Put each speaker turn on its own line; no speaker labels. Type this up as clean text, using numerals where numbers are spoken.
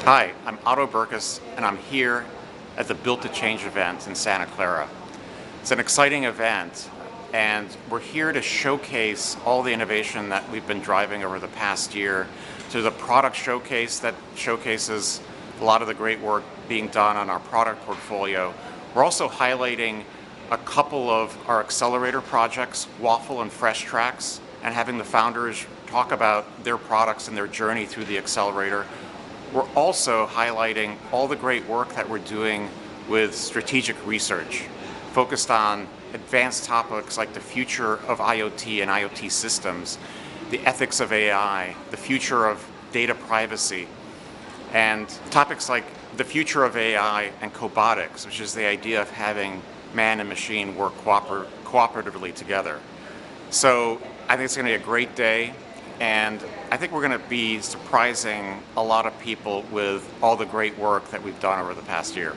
Hi, I'm Otto Berkes, and I'm here at the Built to Change event in Santa Clara. It's an exciting event, and we're here to showcase all the innovation that we've been driving over the past year. There's a product showcase that showcases a lot of the great work being done on our product portfolio. We're also highlighting a couple of our accelerator projects, Waffle and Fresh Tracks, and having the founders talk about their products and their journey through the accelerator. We're also highlighting all the great work that we're doing with strategic research, focused on advanced topics like the future of IoT and IoT systems, the ethics of AI, the future of data privacy, and topics like the future of AI and cobotics, which is the idea of having man and machine work cooperatively together. So I think it's going to be a great day. And I think we're going to be surprising a lot of people with all the great work that we've done over the past year.